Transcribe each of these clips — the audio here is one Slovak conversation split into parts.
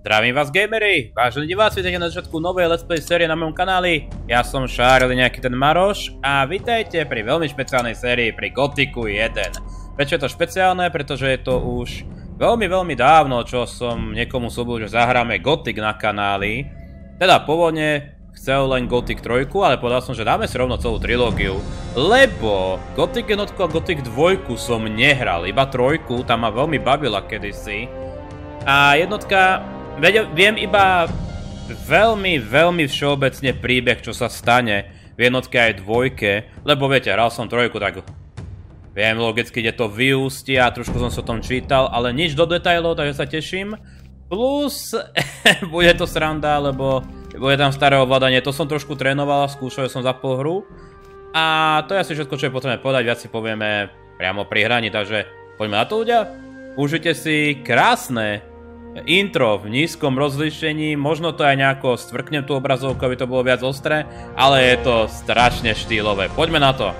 Zdravím vás, gamery! Vážení diváci, vítajte na začiatku novej let's play série na mojom kanáli. Ja som Šárli, nejaký ten Maroš a vítajte pri veľmi špeciálnej sérii pri Gothicu 1. Prečo je to špeciálne? Pretože je to už veľmi dávno, čo som niekomu slúbil, že zahráme Gothic na kanáli. Teda pôvodne chcel len Gothic 3, ale povedal som, že dáme si rovno celú trilógiu. Lebo Gothic 1 a Gothic 2 som nehral, iba 3, tam ma veľmi bavila kedysi. A jednotka, viem iba veľmi všeobecne príbeh, čo sa stane v jednotke aj dvojke, lebo viete, hral som 3, tak viem logicky, kde to vyústi a trošku som sa o tom čítal, ale nič do detailov, takže sa teším. Plus, bude to sranda, lebo bude tam staré ovládanie, to som trošku trénoval, skúšal som za pol hru. A to je asi všetko, čo je potrebné povedať, viac si povieme priamo pri hraní, takže poďme na to, ľudia. Užite si krásne intro v nízkom rozlíšení, možno to aj nejako stvrknem tú obrazovku, aby to bolo viac ostré, ale je to strašne štýlové. Poďme na to.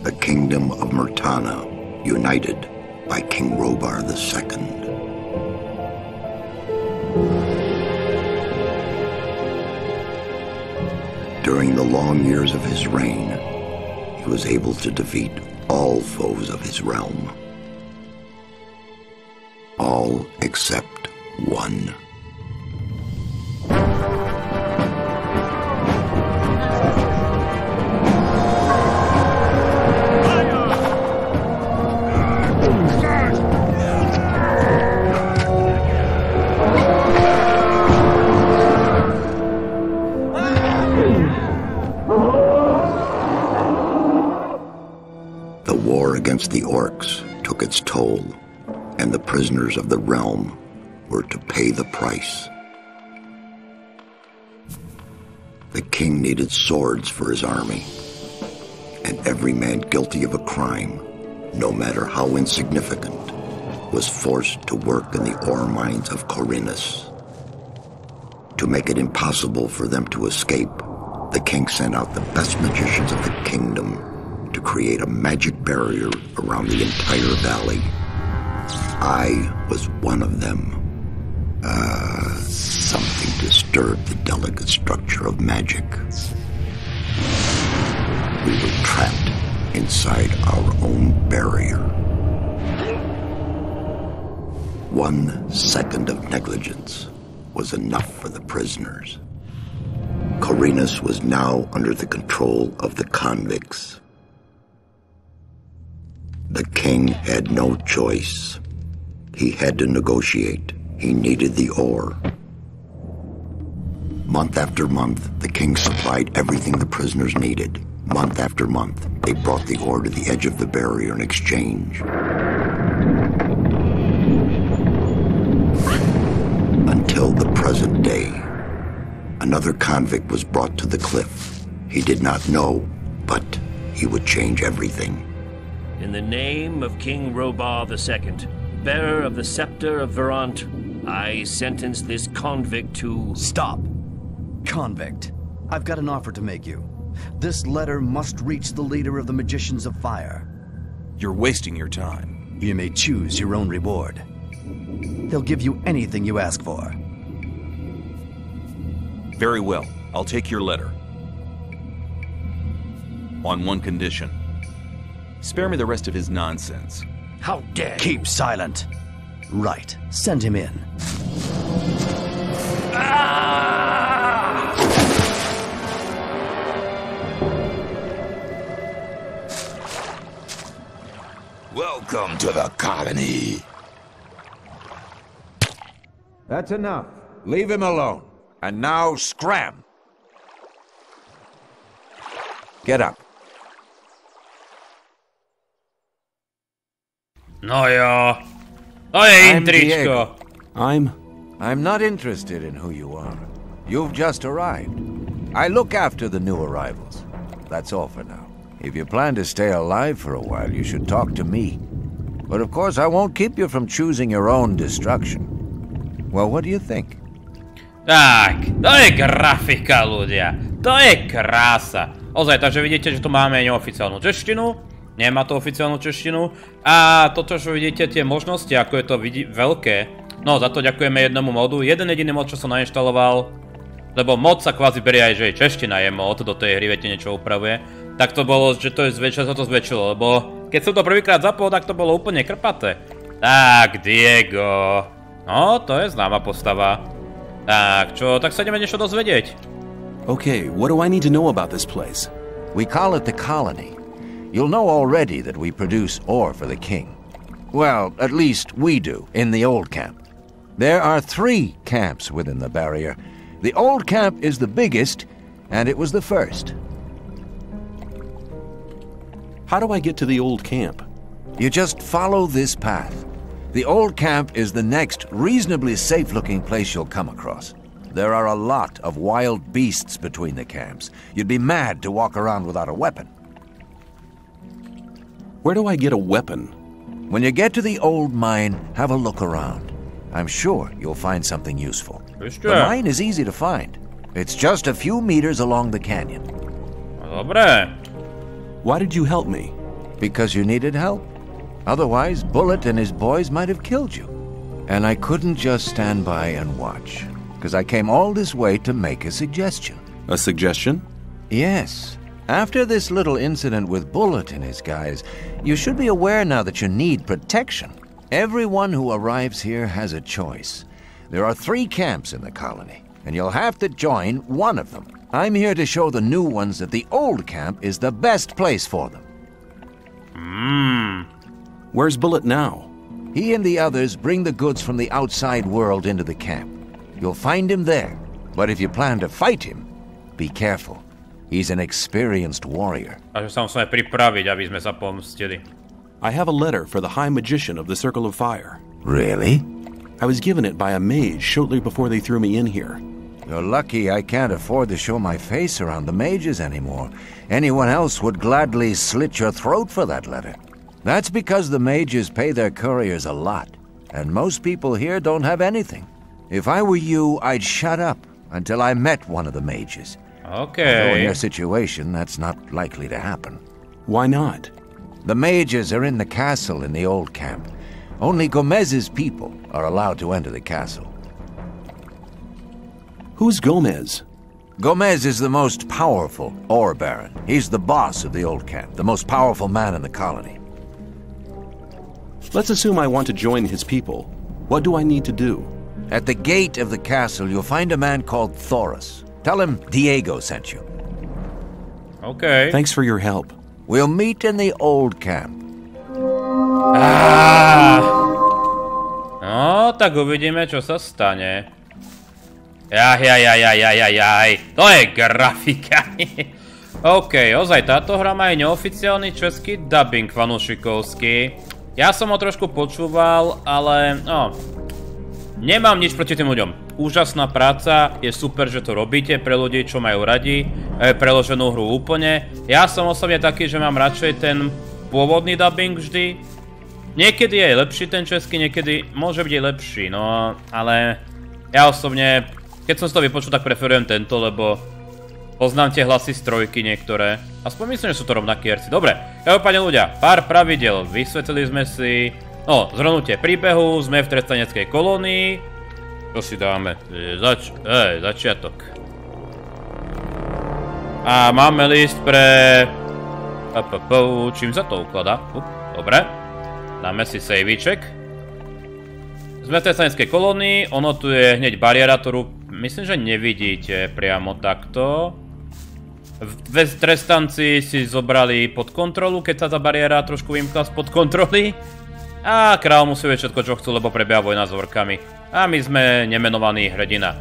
The kingdom of Myrtana, united by King Robar II. During the long years of his reign, he was able to defeat all foes of his realm. All except one. Against the orcs took its toll, and the prisoners of the realm were to pay the price. The king needed swords for his army, and every man guilty of a crime, no matter how insignificant, was forced to work in the ore mines of Khorinis. To make it impossible for them to escape, the king sent out the best magicians of the kingdom to create a magic barrier around the entire valley. I was one of them. Something disturbed the delicate structure of magic. We were trapped inside our own barrier. 1 second of negligence was enough for the prisoners. Khorinis was now under the control of the convicts. The king had no choice. He had to negotiate. He needed the ore. Month after month, the king supplied everything the prisoners needed. Month after month, they brought the ore to the edge of the barrier in exchange. Until the present day. Another convict was brought to the cliff. He did not know, but he would change everything. In the name of King Robar II, bearer of the scepter of Verant, I sentence this convict to... Stop! Convict, I've got an offer to make you. This letter must reach the leader of the Magicians of Fire. You're wasting your time. You may choose your own reward. He'll give you anything you ask for. Very well, I'll take your letter. On one condition. Spare me the rest of his nonsense. How dare Keep you? silent. Right. Send him in. Welcome to the colony. That's enough. Leave him alone. And now scram. Get up. No jo, to je intričko. I'm not interested in who you are. You've just arrived. I look after the new arrivals. That's all for now. If you plan to stay alive for a while, you should talk to me. But of course, I won't keep you from choosing your own destruction. Well, what do you think? Tak, to je grafika, ľudia. To je krása. Ozaj, takže vidíte, že tu máme neoficiálnu češtinu. Nemá to oficiálnu češtinu. A toto, čo vidíte, tie možnosti, ako je to veľké. No, za to ďakujeme jednomu modu. Jeden jediný mod, čo som nainštaloval. Lebo mod sa kvázi berie aj, že aj čeština je mod, do tej hry viete niečo upravuje. Tak to bolo, že to je zväčšilo, sa to zväčšilo, lebo keď som to prvýkrát zapol, tak to bolo úplne krpaté. Tak, Diego. No, to je známa postava. Tak, čo, tak sa ideme niečo dozvedieť. Okay, what do I need to know about this place? We call it the colony. You'll know already that we produce ore for the king. Well, at least we do, in the old camp. There are 3 camps within the barrier. The old camp is the biggest, and it was the first. How do I get to the old camp? You just follow this path. The old camp is the next reasonably safe-looking place you'll come across. There are a lot of wild beasts between the camps. You'd be mad to walk around without a weapon. Where do I get a weapon? When you get to the old mine, have a look around. I'm sure you'll find something useful. The mine is easy to find. It's just a few meters along the canyon. Dobre. Why did you help me? Because you needed help. Otherwise, Bullet and his boys might have killed you. And I couldn't just stand by and watch, because I came all this way to make a suggestion. A suggestion? Yes. After this little incident with Bullet and his guys, you should be aware now that you need protection. Everyone who arrives here has a choice. There are 3 camps in the colony, and you'll have to join one of them. I'm here to show the new ones that the old camp is the best place for them. Where's Bullet now? He and the others bring the goods from the outside world into the camp. You'll find him there, but if you plan to fight him, be careful. He's an experienced warrior. A že sa musíme pripraviť, aby sme sa pomstili. I have a letter for the High Magician of the Circle of Fire. Really? I was given it by a mage shortly before they threw me in here. You're lucky I can't afford to show my face around the mages anymore. Anyone else would gladly slit your throat for that letter. That's because the mages pay their couriers a lot, and most people here don't have anything. If I were you, I'd shut up until I met one of the mages. Okay. Although in your situation, that's not likely to happen. Why not? The mages are in the castle in the old camp. Only Gomez's people are allowed to enter the castle. Who's Gomez? Gomez is the most powerful ore baron. He's the boss of the old camp, the most powerful man in the colony. Let's assume I want to join his people. What do I need to do? At the gate of the castle, you'll find a man called Thoris. Tell him Diego sent you. Okay. Thanks for your help. We'll meet in the old camp. No, tak uvidíme, čo sa stane. Jaj. To je grafika. OK, ozaj, táto hra má aj neoficiálny český dubbing fanúšikovský. Ja som ho trošku počúval, ale no, nemám nič proti tým ľuďom. Úžasná práca, je super, že to robíte pre ľudí, čo majú radi, preloženú hru úplne. Ja som osobne taký, že mám radšej ten pôvodný dubbing vždy. Niekedy je lepší ten český, niekedy môže byť aj lepší, no ale ja osobne, keď som si to vypočul, tak preferujem tento, lebo poznám tie hlasy z trojky niektoré. Aspoň myslím, že sú to rovnakí herci. Dobre, každopádne ľudia, pár pravidel. Vysvetlili sme si, no, zhrnutie príbehu, sme v trestaneckej kolónii. Čo si dáme? Začiatok. A máme list pre... Čím sa to ukladá? Dobre. Dáme si savíček. Sme v trestaneckej kolónii, ono tu je hneď bariéra, ktorú myslím, že nevidíte priamo takto. Trestanci si zobrali pod kontrolu, keď sa tá bariéra trošku vymkla spod kontroly. A král musí vedieť všetko, čo chcú, lebo prebieha vojna s orkami. A my sme nemenovaný hrdina.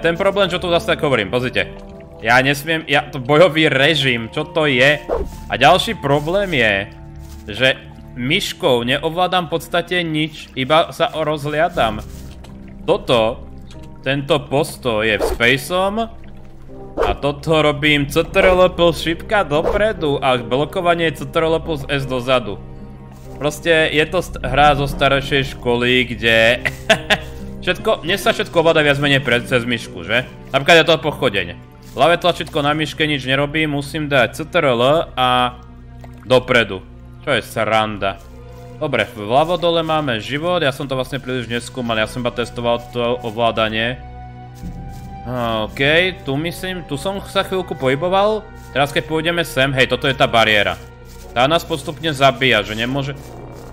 Ten problém, čo tu zase tak hovorím, pozrite. Ja nesmiem, to bojový režim, čo to je? A ďalší problém je, že myškou neovládam v podstate nič, iba sa rozhliadam. Tento postoj je v spaceom a toto robím CTRL plus šipka dopredu a blokovanie blokovanie CTRL plus S dozadu. Proste je to hra zo staršej školy, kde mne sa všetko ovláda viac menej cez myšku, že? Napríklad je to pochodeň. Ľavé tlačítko na myške nič nerobí, musím dať CTRL a dopredu. Čo je sranda. Dobre, vľavo dole máme život, ja som to vlastne príliš neskúmal, ja som iba testoval to ovládanie. OK, tu myslím, tu som sa chvíľku pohyboval, teraz keď pôjdeme sem, hej, toto je tá bariéra. Tá nás postupne zabíja, že nemôže...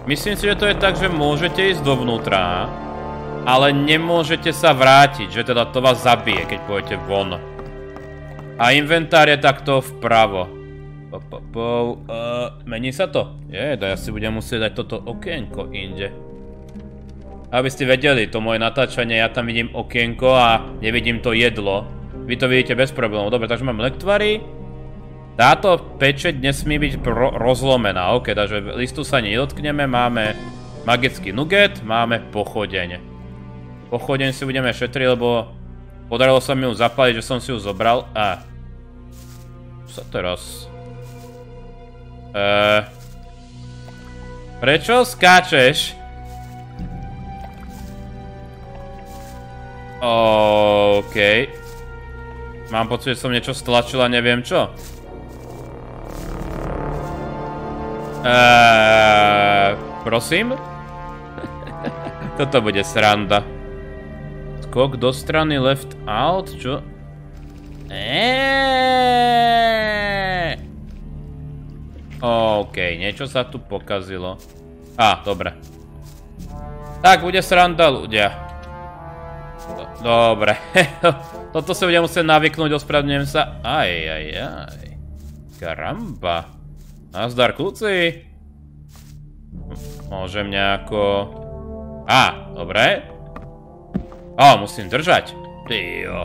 Myslím si, že to je tak, že môžete ísť dovnútra, ale nemôžete sa vrátiť, že teda to vás zabije, keď pôjdete von. A inventár je takto vpravo. Mení sa to? Ja si budem musieť dať toto okienko inde. Aby ste vedeli, to moje natáčanie, ja tam vidím okienko a nevidím to jedlo. Vy to vidíte bez problémov. Dobre, takže mám lektvary. Táto pečeť nesmí byť rozlomená. OK, takže listu sa nedotkneme. Máme magický nugget, máme pochodeň. Pochodeň si budeme šetriť, lebo podarilo sa mi ju zapaliť, že som si ju zobral. Čo sa teraz... Prečo skáčeš? OK. Mám pocit, že som niečo stlačil a neviem čo. Prosím? Toto bude sranda. Skok do strany left out, čo? OK, niečo sa tu pokazilo. Dobre. Tak, bude sranda, ľudia. Dobre. Toto sa budem musieť navyknúť, ospravedlňujem sa. Karamba. Nazdar, kľúci. Môžem nejako... dobre. Musím držať. Tyjo.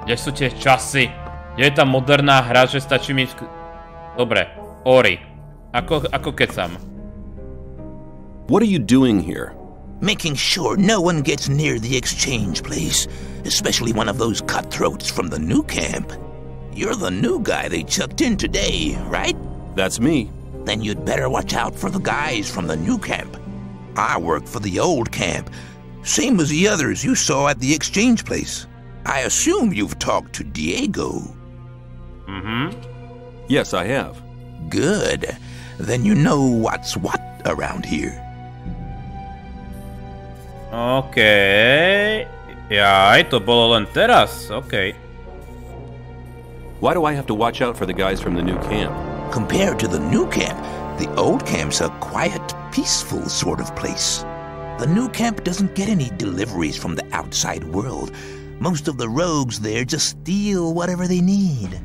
Kde sú tie časy? Kde je tá moderná hra, že stačí mi... Dobre. Ori. Ako kecam. What are you doing here? Making sure no one gets near the exchange place, especially one of those cutthroats from the new camp. You're the new guy they chucked in today, right? That's me. Then you'd better watch out for the guys from the new camp. I work for the old camp, same as the others you saw at the exchange place. I assume you've talked to Diego. Yes, I have. Good. Then you know what's what around here. OK. Jaj, to bolo len teraz. OK. Why do I have to watch out for the guys from the new camp? Compared to the new camp, the old camp's a quiet, peaceful sort of place. The new camp doesn't get any deliveries from the outside world. Most of the rogues there just steal whatever they need.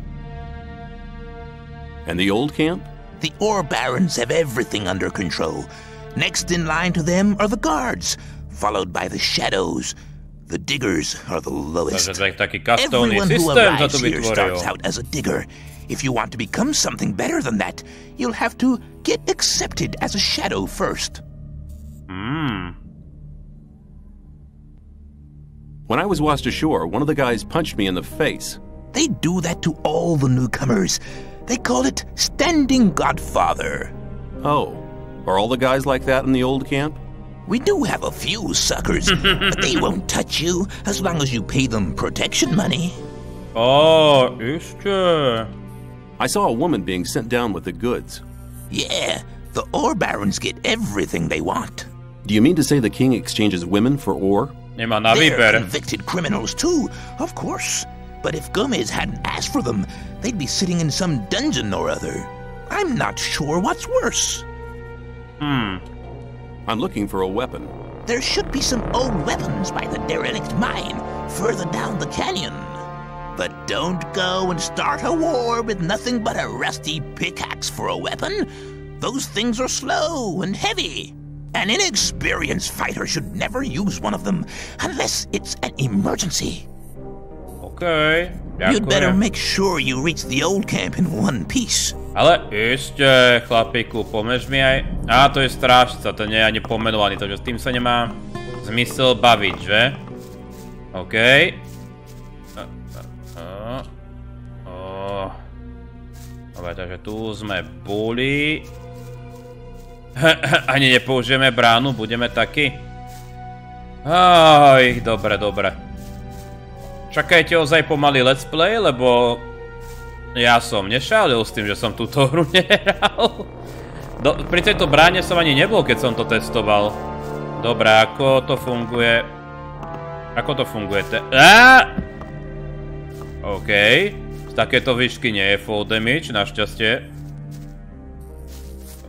And the old camp? The ore barons have everything under control. Next in line to them are the guards, followed by the shadows. The diggers are the lowest. Everyone who arrives here starts out as a digger. If you want to become something better than that, you'll have to get accepted as a shadow first. When I was washed ashore, one of the guys punched me in the face. They do that to all the newcomers. They call it Standing Godfather. Oh, are all the guys like that in the old camp? We do have a few suckers, but they won't touch you as long as you pay them protection money. Ešte. I saw a woman being sent down with the goods. Yeah, the ore barons get everything they want. Do you mean to say the king exchanges women for ore? They're convicted criminals too, of course. But if Gomez hadn't asked for them, they'd be sitting in some dungeon or other. I'm not sure what's worse. I'm looking for a weapon. There should be some old weapons by the derelict mine, further down the canyon. But don't go and start a war with nothing but a rusty pickaxe for a weapon. Those things are slow and heavy. An inexperienced fighter should never use one of them, unless it's an emergency. Okay. You'd better make sure you reach the old camp in one piece. Ale ešte, chlapíku, pomôž mi aj... To je strážca, to nie je ani pomenovaný, takže s tým sa nemá zmysel baviť, že? OK. Dobre, takže tu sme boli. Ani nepoužijeme bránu, budeme takí. Dobre. čakajte ozaj pomalý let's play, lebo ja som nešálil s tým, že som túto hru nehral. Pri tejto bráne som ani nebol, keď som to testoval. Dobre, ako to funguje? Ako to funguje? OK. Z takéto výšky nie je full damage, našťastie.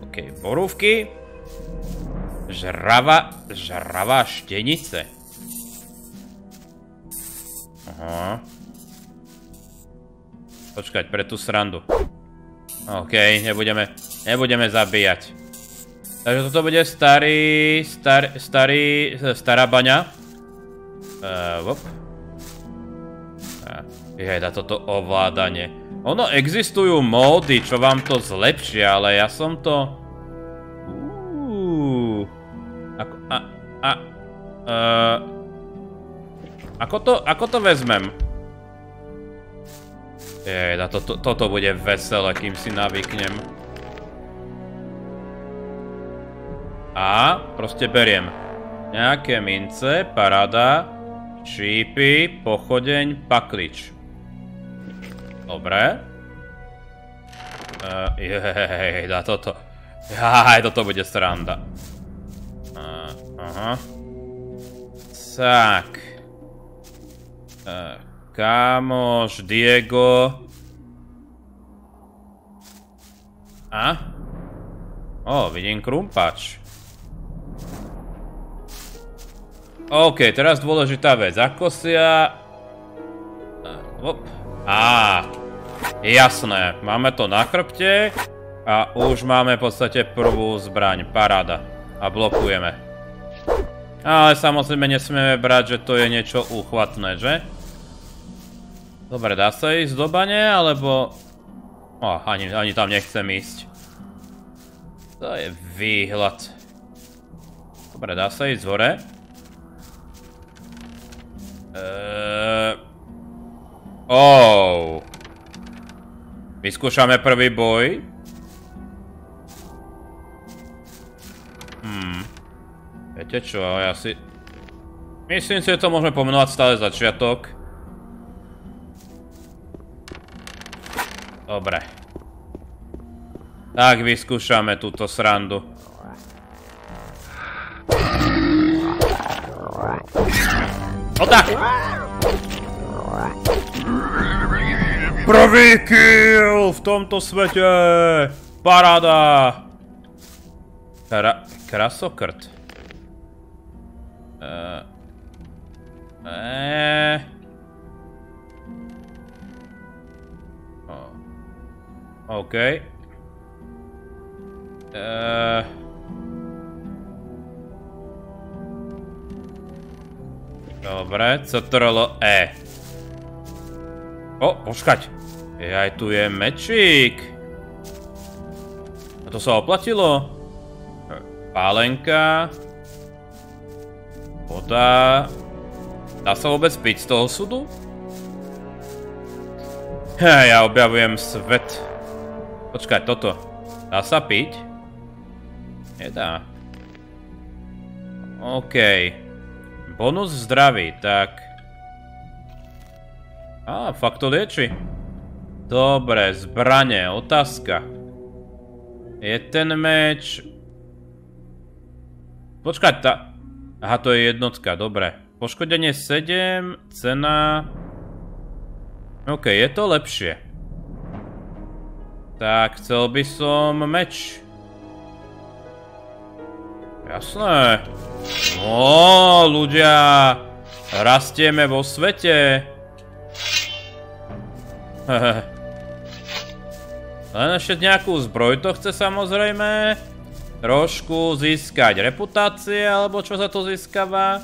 OK, borúvky. Žravá štenice. Aha. Počkať, pre tú srandu. OK, nebudeme zabíjať. Takže toto bude stará baňa. Dá toto ovládanie. Ono, existujú módy, čo vám to zlepšia, ale ja som to... Ako to vezmem? Toto bude veselé, kým si navyknem. A proste beriem nejaké mince, paráda, šípy, pochodeň, paklič. Dobre. Toto bude sranda. Aha. Tak. Kámoš, Diego. Vidím krumpač. OK, teraz dôležitá vec. Ako si ja... Jasné. Máme to na chrbte. A už máme v podstate prvú zbraň. Paráda. A blokujeme. Ale samozrejme nesmieme brať, že to je niečo úchvatné, že? Dobre, dá sa ísť do bane, alebo... Ani tam nechcem ísť. To je výhľad. Dobre, dá sa ísť hore. Vyskúšame prvý boj. Viete čo, ja si... Myslím si, že to môžeme pomenovať stále začiatok. Dobre. Tak vyskúšame túto srandu. Tak! Prvý kill v tomto svete! Paráda! Krasokrt. OK. Dobre, CTRL-E. Počkať. Aj tu je mečík. A to sa oplatilo? Pálenka. Voda. Dá sa vôbec piť z toho súdu? Ja objavujem svet. Počkaj, toto. Dá sa piť? Nedá. OK. Bonus zdraví, tak. Fakt to lieči. Dobre, zbrane, otázka. Je ten meč... Počkaj, aha, to je jednotka, dobre. Poškodenie 7, cena... OK, je to lepšie. Tak, chcel by som meč. Jasné. Ľudia, rastieme vo svete. Len ešte nejakú zbroj to chce samozrejme. Trošku získať reputácie, alebo čo sa to získava.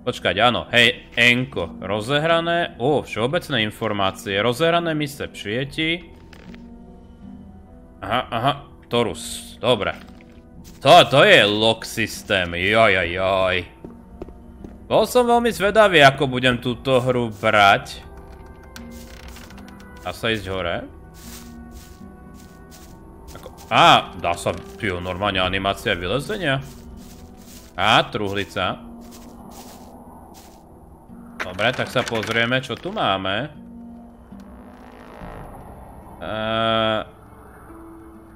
Počkať, áno, hej, enko, rozehrané, všeobecné informácie, rozehrané mise přijetí. Aha, Torus, dobre. To je lock systém, joj. Bol som veľmi zvedavý, ako budem túto hru brať. Dá sa ísť hore? Dá sa, normálne animácia vylezenia. Truhlica. Dobre, tak sa pozrieme, čo tu máme.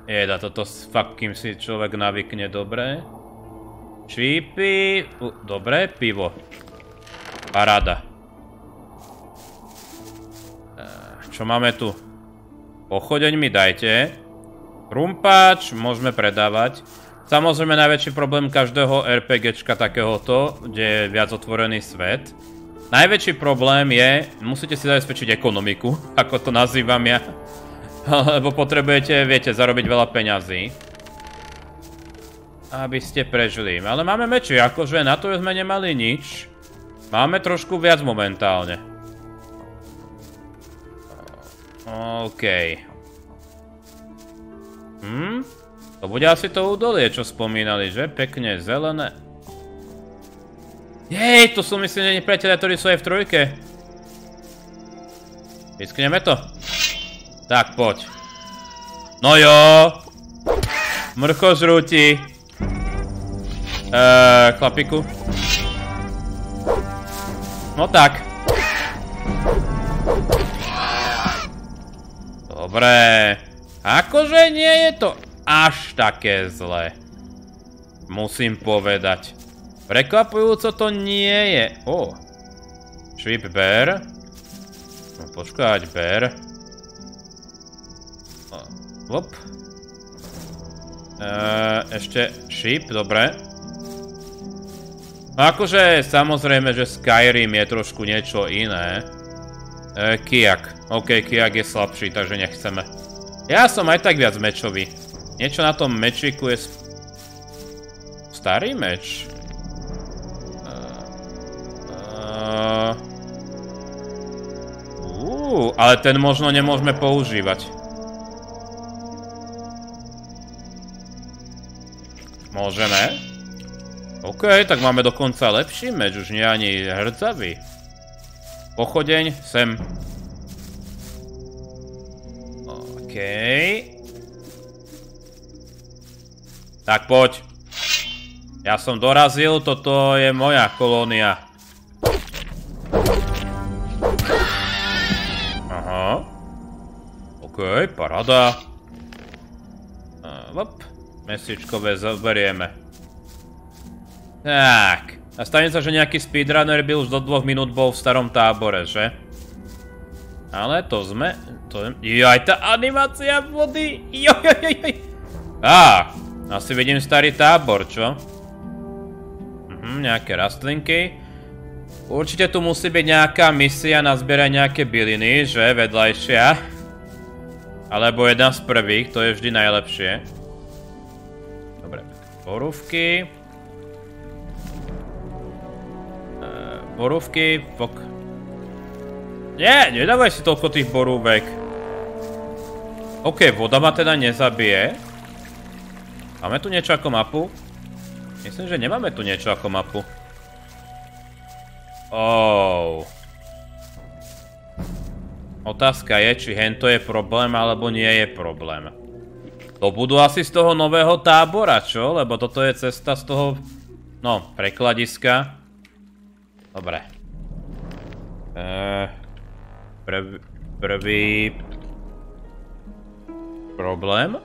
Jeda, toto fakt, kým si človek navykne, dobre. Čípy, dobre, pivo. Paráda. Čo máme tu? Pochodeň mi dajte. Rumpáč môžeme predávať. Samozrejme najväčší problém každého RPGčka takéhoto, kde je viac otvorený svet. Najväčší problém je, musíte si zabezpečiť ekonomiku, ako to nazývam ja. Lebo potrebujete, viete, zarobiť veľa peňazí. Aby ste prežili. Ale máme meči, akože na to sme nemali nič. Máme trošku viac momentálne. OK. To bude asi to údolie, čo spomínali, že? Pekne zelené. Jej, to sú myslím, nepriatelia, ktorí sú aj v trojke. Vyskneme to. Tak, poď. No jo. Mrchožrúti. Chlapiku. No tak. Dobre. Akože nie je to až také zlé. Musím povedať. Prekvapujúco to nie je. Sheep bear. No počkať, bear. Hop. Ešte sheep, dobre. Akože samozrejme, že Skyrim je trošku niečo iné. Kijak. OK, kijak je slabší, takže nechceme. Ja som aj tak viac mečový. Niečo na tom mečiku je... Starý meč? Ale ten možno nemôžeme používať. Môžeme? OK, tak máme dokonca lepší meč, už nie ani hrdzavý. Pochodeň, sem. OK. Tak poď. Ja som dorazil, toto je moja kolónia. Aha. OK, paráda. Mesičkové zoberieme. Tak. A stane sa, že nejaký speedrunner by už do 2 minút bol v starom tábore, že? Ale to sme... Jaj, tá animácia vody! Jojojojoj! Asi vidím starý tábor, čo? Nejaké rastlinky. Určite tu musí byť nejaká misia na zbieranie nejaké byliny, že? Vedľajšia. Alebo jedna z prvých, to je vždy najlepšie. Dobre, borúvky. Borúvky, fok. Nie, nedávaj si toľko tých borúvek. OK, voda ma teda nezabije. Máme tu niečo ako mapu? Myslím, že nemáme tu niečo ako mapu. Otázka je, či hento je problém, alebo nie je problém. To budú asi z toho nového tábora, čo? Lebo toto je cesta z toho... No, prekladiska. Dobre. Prvý... problém?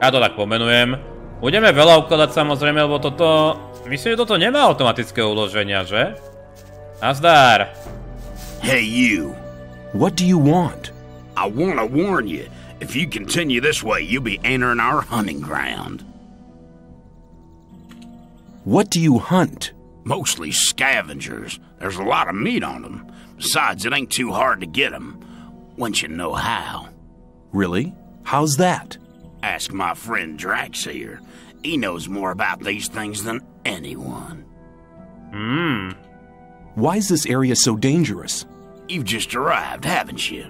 Ja to tak pomenujem. Budeme veľa ukladať samozrejme, lebo toto... Myslím, že toto nemá automatické uloženia, že? Nazdar. Hey you. What do you want? I want to warn you. If you continue this way, you'll be entering our hunting ground. What do you hunt? Mostly scavengers. There's a lot of meat on them. Besides, it ain't too hard to get them. Once you know how. Really? How's that? Ask my friend Drax here. He knows more about these things than anyone. Why is this area so dangerous? You've just arrived, haven't you?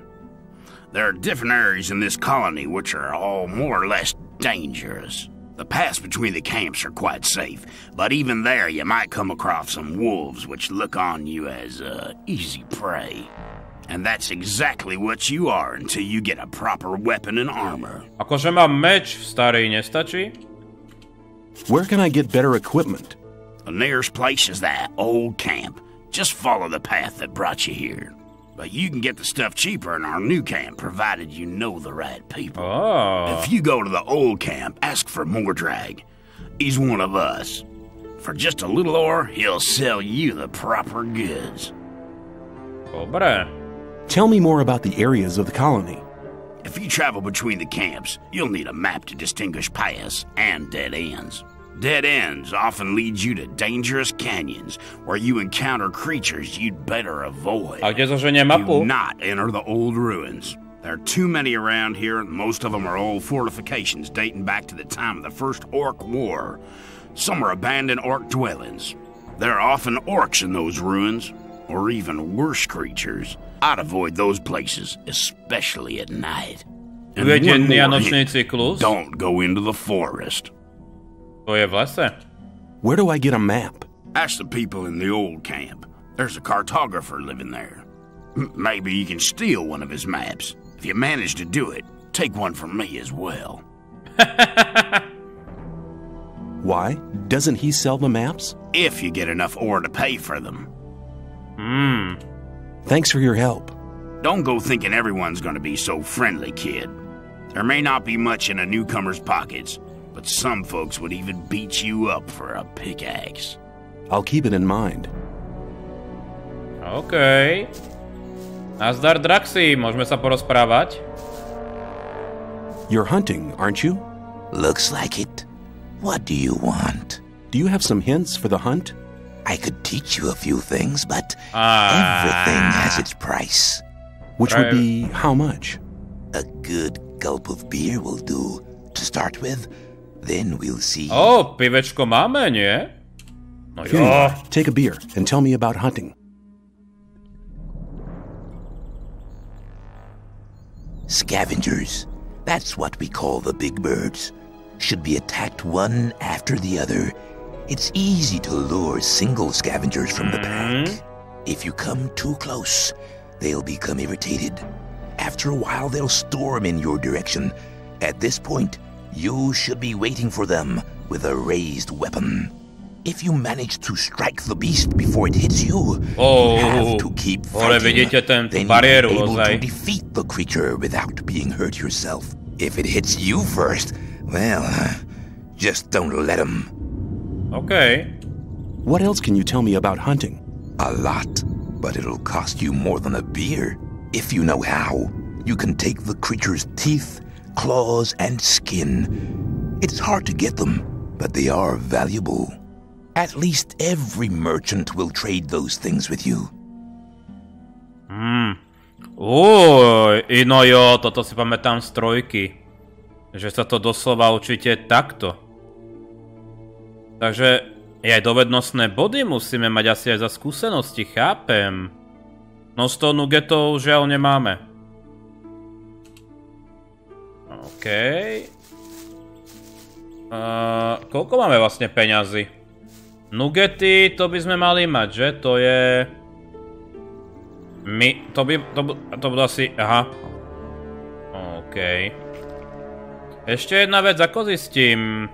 There are different areas in this colony which are all more or less dangerous. The paths between the camps are quite safe, but even there you might come across some wolves which look on you as easy prey. And that's exactly what you are until you get a proper weapon and armor. Akože mám meč, starý, nestačí? Where can I get better equipment? The nearest place is that old camp. Just follow the path that brought you here. But you can get the stuff cheaper in our new camp, provided you know the right people. Oh. If you go to the old camp, ask for Mordrag. He's one of us. For just a little ore, he'll sell you the proper goods. Dobre. Tell me more about the areas of the colony. If you travel between the camps, you'll need a map to distinguish paths and dead ends. Dead ends often lead you to dangerous canyons where you encounter creatures you'd better avoid. A kde zoženie mapu? Do not enter the old ruins. There are too many around here, and most of them are old fortifications dating back to the time of the First Orc War. Some are abandoned orc dwellings. There are often orcs in those ruins, or even worse creatures. I'd avoid those places, especially at night. And one more hint, don't go into the forest. To je v lese. Where do I get a map? Ask the people in the old camp. There's a cartographer living there. Maybe you can steal one of his maps. If you manage to do it, take one from me as well. Why? Doesn't he sell the maps? If you get enough ore to pay for them. Thanks for your help. Don't go thinking everyone's gonna be so friendly, kid. There may not be much in a newcomer's pockets, but some folks would even beat you up for a pickaxe. I'll keep it in mind. OK. Nazdar, Draxi, môžeme sa porozprávať? You're hunting, aren't you? Looks like it. What do you want? Do you have some hints for the hunt? I could teach you a few things, but everything has its price. Which would be how much? A good gulp of beer will do. To start with, then we'll see. Oh, pivečko máme, nie? No jo. Take a beer and tell me about hunting. Scavengers. That's what we call the big birds. Should be attacked one after the other. It's easy to lure single scavengers from the pack. If you come too close, they'll become irritated. After a while, they'll storm in your direction. At this point, you should be waiting for them with a raised weapon. If you manage to strike the beast before it hits you, you have to keep fighting. Then you'll be able to defeat the creature without being hurt yourself. If it hits you first, well, just don't let him. Okay. What else can you tell me about hunting? A lot, but it'll cost you more than a beer. If you know how, you can take the creature's teeth, claws, and skin. It's hard to get them, but they are valuable. At least every merchant will trade those things with you. No jo, toto si pamätám z trojky. Že sa to doslova učíte takto. Takže aj dovednostné body musíme mať asi aj za skúsenosti, chápem. No z toho nugetov žiaľ nemáme. OK. Koľko máme vlastne peňazí? Nugety, to by sme mali mať, že? To je... To budú asi... Aha. OK. Ešte jedna vec, ako zistím...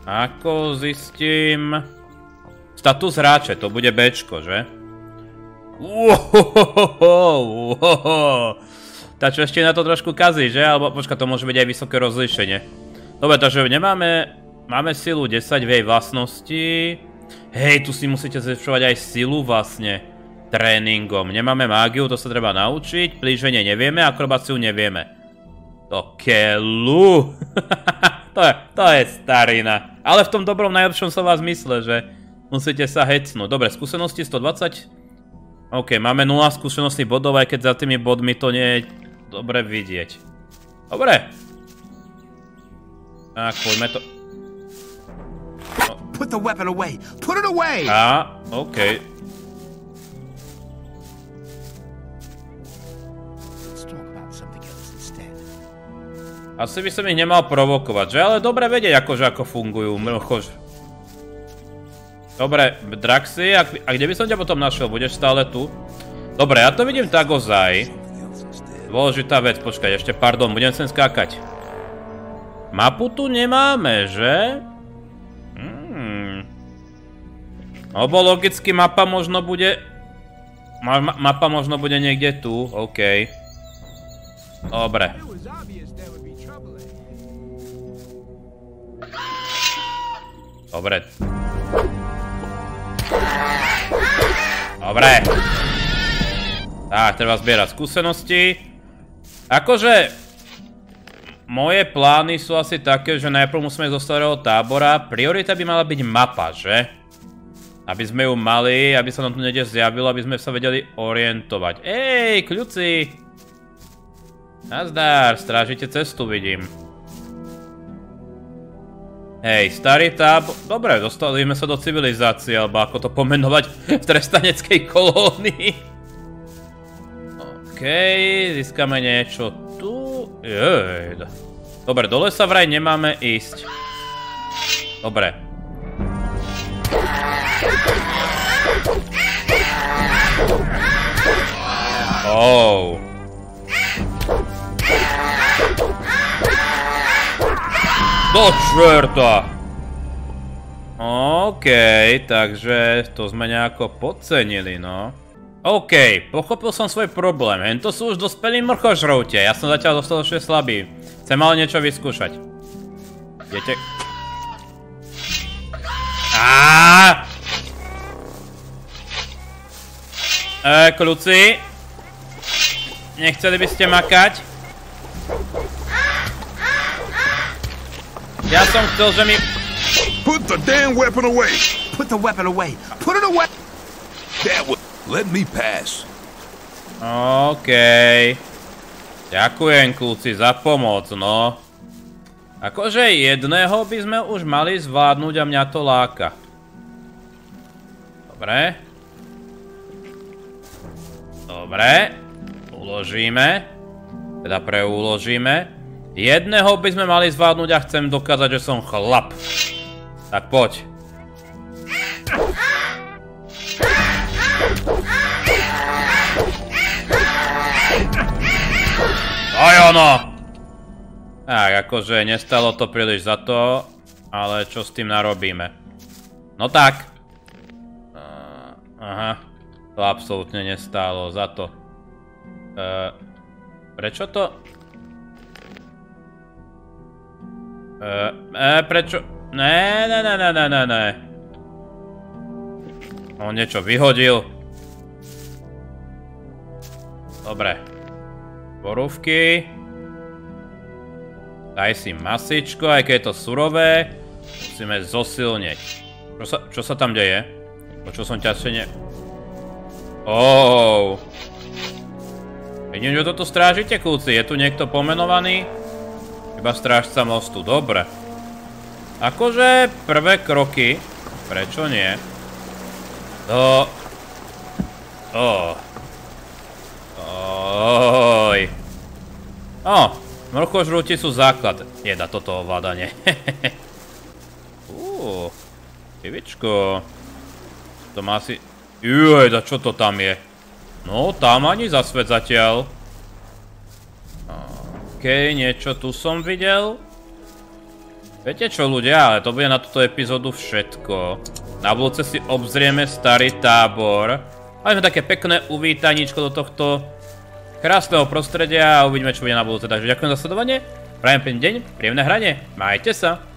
Ako zistím... Status hráče, to bude Bčko, že? Takže ešte na to trošku kazí, že? Alebo počka, to môže byť aj vysoké rozlíšenie. Dobre, takže máme silu 10 v jej vlastnosti. Hej, tu si musíte zlepšovať aj silu vlastne tréningom. Nemáme mágiu, to sa treba naučiť. Plíženie nevieme, akrobáciu nevieme. To keľu. To je starina. Ale v tom dobrom najlepšom slova zmysle, že musíte sa hecnúť. Dobre, skúsenosti 120. OK, máme 0 skúsenostných bodov, aj keď za tými bodmi to nie je dobre vidieť. Dobre. Tak, poďme to... Put the weapon away. Put it away. OK. Asi by som ich nemal provokovať, že? Ale dobre vedieť, akože ako fungujú. Dobre, Draxi, a kde by som ťa potom našiel? Budeš stále tu? Dobre, ja to vidím tak ozaj. Dôležitá vec, počkaj, ešte pardon, budem sem skákať. Mapu tu nemáme, že? Lebo logicky mapa možno bude... Mapa možno bude niekde tu, OK. Dobre. Dobre. Dobre. Tak, treba zbierať skúsenosti. Akože... Moje plány sú asi také, že najprv musíme ísť do starého tábora. Priorita by mala byť mapa, že? Aby sme ju mali, aby sa nám tu niekde zjavilo, aby sme sa vedeli orientovať. Ej, kľuci! Nazdar, strážite cestu, vidím. Hej, starý tábor... Dobre, dostali sme sa do civilizácie, alebo ako to pomenovať v trestaneckej kolónii. OK, získame niečo tu. Jej. Dobre, dole sa vraj nemáme ísť. Dobre. Oh. Do čverta. OK, takže to sme nejako podcenili, no. OK, pochopil som svoj problém. Hento sú už dospelí mrchožroutie. Ja som zatiaľ dostatočne slabý. Chcem ale niečo vyskúšať. Idete... Kľuci. Nechceli by ste makať? Ja som chcel, že mi... Put the damn weapon away! Put the weapon away! Put it away! That was... Let me pass. OK. Ďakujem, kľúci, za pomoc, no. Akože jedného by sme už mali zvládnuť a mňa to láka. Dobre. Dobre. Uložíme. Teda preuložíme. Jedného by sme mali zvládnuť a chcem dokázať, že som chlap. Tak poď. Aj ono! Tak, akože nestalo to príliš za to, ale čo s tým narobíme? No tak. Aha, to absolútne nestálo za to. Prečo to? Prečo? Ne. On niečo vyhodil. Dobre. Borúvky. Daj si masičko, aj keď je to surové. Musíme zosilnieť. Čo sa tam deje? Počul som ťažšie ne... Vidím, že toto strážite, kľúci. Je tu niekto pomenovaný? Iba strážca mostu. Dobre. Akože prvé kroky. Prečo nie? Mrchožrúti sú základ. Jeda toto ovládanie. Pivičko. To má asi... Jojda, čo to tam je? No, tam ani za svet zatiaľ. OK, niečo tu som videl. Viete čo, ľudia, ale to bude na túto epizódu všetko. Na budúce si obzrieme starý tábor. Máme také pekné uvítaníčko do tohto krásneho prostredia a uvidíme, čo bude na budúce. Takže ďakujem za sledovanie, prajem pekný deň, príjemné hranie, majte sa.